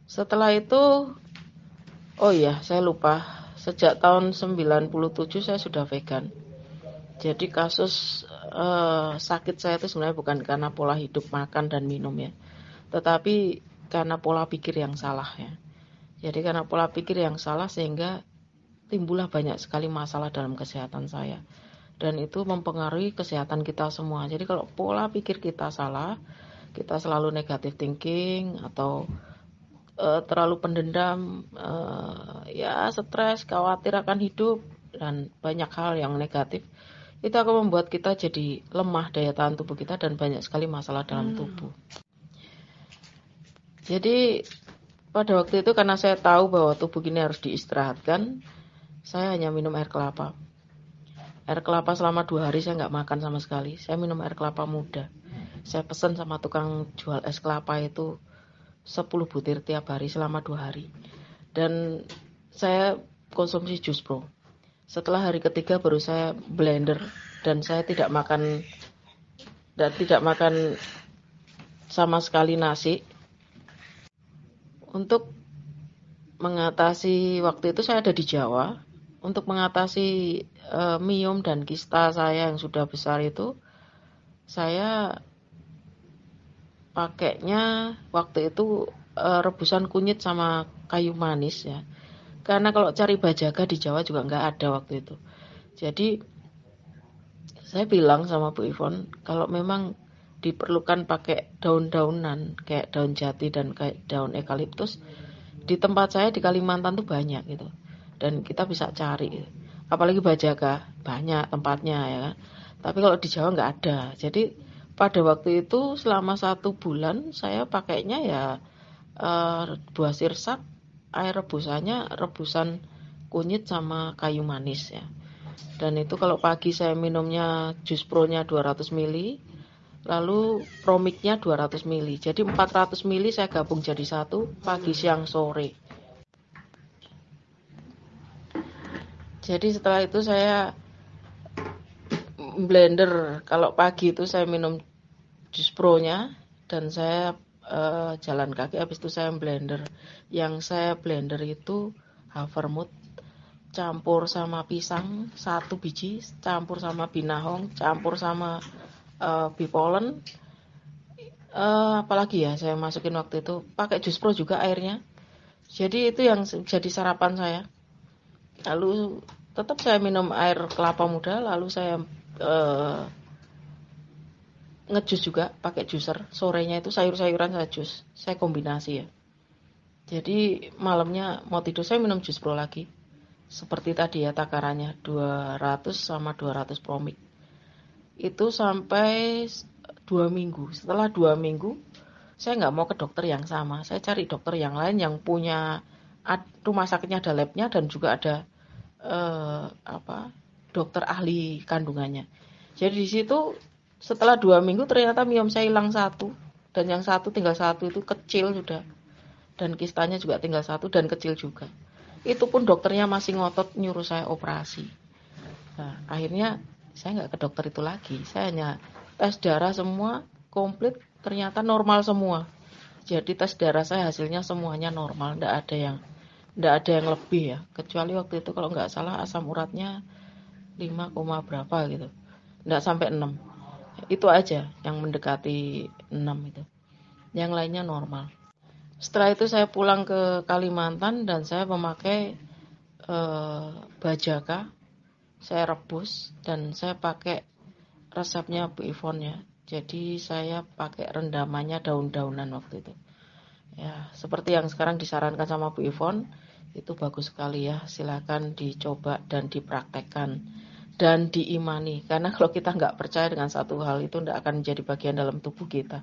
Setelah itu, oh iya, saya lupa. Sejak tahun 97 saya sudah vegan. Jadi kasus sakit saya itu sebenarnya bukan karena pola hidup makan dan minum ya, tetapi karena pola pikir yang salah ya. Jadi karena pola pikir yang salah sehingga timbullah banyak sekali masalah dalam kesehatan saya. Dan itu mempengaruhi kesehatan kita semua. Jadi kalau pola pikir kita salah, kita selalu negative thinking atau terlalu pendendam, ya stres, khawatir akan hidup, dan banyak hal yang negatif, itu akan membuat kita jadi lemah daya tahan tubuh kita dan banyak sekali masalah dalam tubuh. Jadi pada waktu itu karena saya tahu bahwa tubuh ini harus diistirahatkan, saya hanya minum air kelapa. Air kelapa selama 2 hari saya nggak makan sama sekali. Saya minum air kelapa muda. Saya pesan sama tukang jual es kelapa itu 10 butir tiap hari selama 2 hari. Dan saya konsumsi jus pro. Setelah hari ketiga baru saya blender dan saya tidak makan sama sekali nasi. Untuk mengatasi, waktu itu saya ada di Jawa, untuk mengatasi miom dan kista saya yang sudah besar itu, saya pakainya waktu itu rebusan kunyit sama kayu manis ya. Karena kalau cari bajaga di Jawa juga nggak ada waktu itu. Jadi saya bilang sama Bu Ivon, kalau memang diperlukan pakai daun-daunan kayak daun jati dan kayak daun eukaliptus, di tempat saya di Kalimantan tuh banyak gitu. Dan kita bisa cari gitu. Apalagi bajaga, banyak tempatnya ya kan. Tapi kalau di Jawa nggak ada. Jadi pada waktu itu selama 1 bulan saya pakainya ya buah sirsak, air rebusannya rebusan kunyit sama kayu manis ya. Dan itu kalau pagi saya minumnya jus pro-nya 200 ml, lalu promiknya 200 ml. Jadi 400 ml saya gabung jadi satu pagi, siang, sore. Jadi setelah itu saya blender. Kalau pagi itu saya minum jus pro-nya dan saya jalan kaki, habis itu saya blender. Yang saya blender itu havermut campur sama pisang 1 biji, campur sama binahong, campur sama bipolen, apalagi ya saya masukin waktu itu, pakai jus pro juga airnya. Jadi itu yang jadi sarapan saya. Lalu tetap saya minum air kelapa muda, lalu saya ngejus juga pakai juicer. Sorenya itu sayur-sayuran saya jus, saya kombinasi ya. Jadi malamnya mau tidur saya minum jus pro lagi. Seperti tadi ya takarannya 200 sama 200 promik. Itu sampai 2 minggu. Setelah 2 minggu saya nggak mau ke dokter yang sama. Saya cari dokter yang lain yang punya rumah sakitnya ada labnya dan juga ada dokter ahli kandungannya. Jadi di situ setelah 2 minggu ternyata miom saya hilang 1 dan yang tinggal 1 itu kecil sudah, dan kistanya juga tinggal 1 dan kecil juga. Itu pun dokternya masih ngotot nyuruh saya operasi. Nah, akhirnya saya nggak ke dokter itu lagi. Saya hanya tes darah semua komplit, ternyata normal semua. Jadi tes darah saya hasilnya semuanya normal, nggak ada yang lebih ya. Kecuali waktu itu kalau nggak salah asam uratnya 5, berapa gitu. Nggak sampai 6. Itu aja yang mendekati 6 itu. Yang lainnya normal. Setelah itu saya pulang ke Kalimantan dan saya memakai bajaka. Saya rebus dan saya pakai resepnya Bu Ivon ya. Jadi saya pakai rendamannya daun-daunan waktu itu. Ya, seperti yang sekarang disarankan sama Bu Ivon, itu bagus sekali ya. Silakan dicoba dan dipraktekkan dan diimani. Karena kalau kita nggak percaya dengan satu hal itu tidak akan menjadi bagian dalam tubuh kita.